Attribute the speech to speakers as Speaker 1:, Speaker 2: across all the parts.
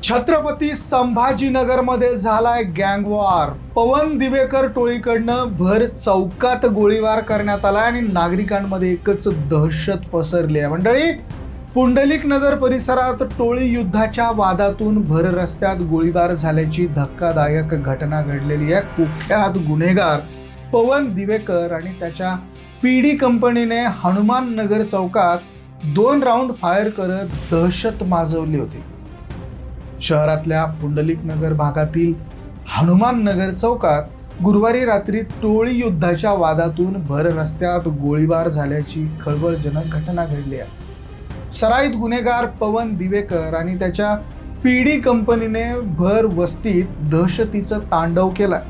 Speaker 1: छत्रपती संभाजीनगरमध्ये झालाय गँग वॉर। पवन दिवेकर टोळीकडनं भर चौकात गोळीबार करण्यात आला आणि नागरिकांमध्ये एकच दहशत पसरली आहे। मंडळी, पुंडलिक नगर परिसरात टोळी युद्धाच्या वादातून भर रस्त्यात गोळीबार झाल्याची धक्कादायक घटना घडलेली आहे। कुख्यात गुन्हेगार पवन दिवेकर आणि त्याच्या पीडी कंपनीने हनुमान नगर चौकात 2 राऊंड फायर करत दहशत माजवली होती। शहरातल्या पुंडलिक नगर भागातील हनुमान नगर चौकात गुरुवारी रात्री टोळी युद्धाच्या वादातून भर रस्त्यात गोळीबार झाल्याची खळबळजनक घटना घडली आहे। सराईत गुन्हेगार पवन दिवेकर आणि त्याच्या पीडी कंपनीने भर वस्तीत दहशतीचं तांडव केलं।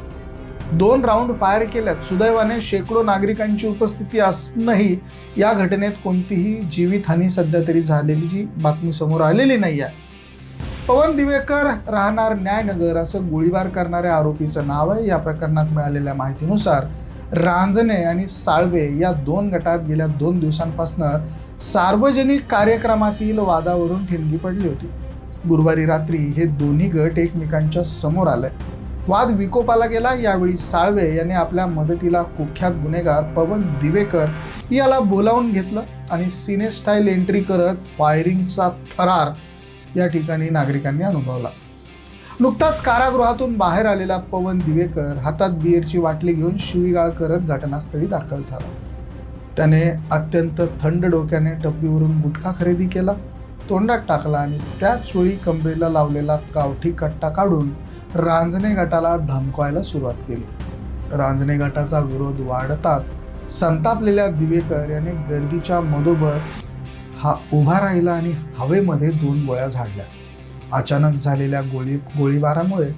Speaker 1: 2 राऊंड फायर केल्यात। सुदैवाने शेकडो नागरिकांची उपस्थिती असूनही या घटनेत कोणतीही जीवितहानी सध्या तरी झालेली बातमी समोर आलेली नाही आहे। पवन दिवेकर राहणार न्यायनगर असं गोळीबार करणाऱ्या आरोपीचं नाव आहे। या प्रकरणात मिळालेल्या माहितीनुसार रांजणे आणि साळवे या 2 गटात गेल्या 2 दिवसांपासून सार्वजनिक कार्यक्रमातील वादावरून ठिणगी पडली होती। गुरुवारी रात्री हे दोन्ही गट एकमेकांच्या समोर आले। वाद विकोपाला गेला। यावेळी साळवे यांनी आपल्या मदतीला कुख्यात गुन्हेगार पवन दिवेकर याला बोलावून घेतलं आणि सिने स्टाईल एंट्री करत फायरिंगचा थरार या ठिकाणी नागरिकांनी अनुभवला। नुकताच कारागृहातून बाहेर आलेला पवन दिवेकर हातात बिअरची बाटली घेऊन शिवीगाळ करत घटनास्थळी दाखल झाला। त्याने अत्यंत थंड डोक्याने टपरीवरून गुटखा खरेदी केला, तोंडात टाकला आणि त्याच वेळी कमरेला लावलेला गावठी कट्टा काढून रांजणे गटाला धमकावायला सुरुवात केली। रांजणे गटाचा विरोध वाढताच संतापलेल्या दिवेकर याने गर्दीच्या मधोमध उभा राहिला आणि हवेमध्ये 2 गोळ्या झाडल्या। अचानक झालेल्या गोळीबारामुळे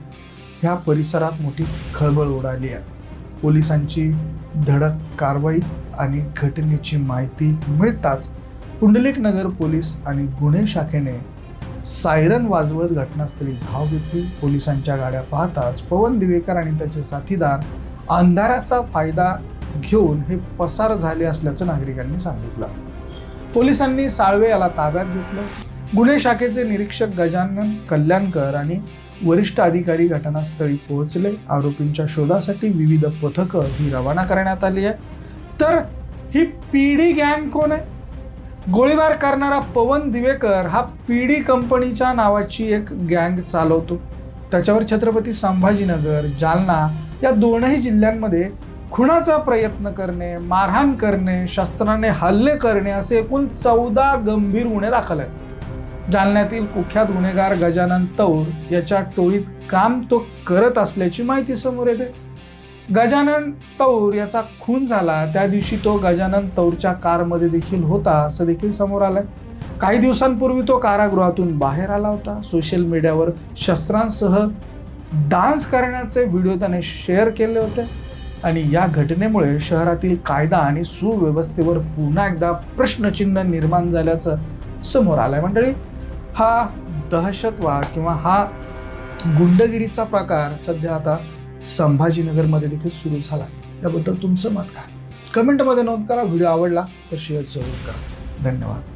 Speaker 1: ह्या परिसरात मोठी खळबळ उडाली आहे। पोलिसांची धडक कारवाई आणि घटनेची माहिती मिळताच पुंडलिक नगर पोलीस आणि गुन्हे शाखेने सायरन वाजवत घटनास्थळी धाव घेतली। पोलिसांच्या गाड्या पाहताच पवन दिवेकर आणि त्याचे साथीदार अंधाराचा फायदा घेऊन हे पसार झाले असल्याचं नागरिकांनी सांगितलं। पोलिसांनी साळवे याला ताब्यात घेतलं। गुन्हे शाखेचे निरीक्षक गजानन कल्याणकर आणि वरिष्ठ अधिकारी घटनास्थळी पोहोचले। आरोपींच्या शोधासाठी विविध पथकं ही रवाना करण्यात आली आहे। तर ही पीडी गँग कोण आहे? गोळीबार करणारा पवन दिवेकर हा पीडी कंपनीच्या नावाची एक गँग चालवतो। त्याच्यावर छत्रपती संभाजीनगर, जालना या 2ही जिल्ह्यांमध्ये खुनाचा प्रयत्न करणे, मारहाण करणे, शस्त्राने हल्ले करणे असे एकूण 14 गंभीर गुन्हे दाखल आहेत। जालन्यातील कुख्यात गुन्हेगार गजानन तौर याच्या टोळीत काम तो करत असल्याची माहिती समोर येते। गजानन तौर याचा खून झाला त्या दिवशी तो गजानन तौरच्या कारमध्ये देखील होता असं देखील समोर आलंय। काही दिवसांपूर्वी तो कारागृहातून बाहेर आला होता। सोशल मीडियावर शस्त्रांसह डान्स करण्याचे व्हिडिओ त्याने शेअर केले होते आणि या घटनेमुळे शहरातील कायदा आणि सुव्यवस्थेवर पुन्हा एकदा प्रश्नचिन्ह निर्माण झाल्याचं समोर आलंय। मंडळी, हा दहशतवाद किंवा हा गुंडगिरीचा प्रकार सध्या आता संभाजीनगरमध्ये देखील सुरू झाला। याबद्दल तुमचं मत काय? कमेंटमध्ये नोंद करा। व्हिडिओ आवडला तर शेअर जरूर करा। धन्यवाद।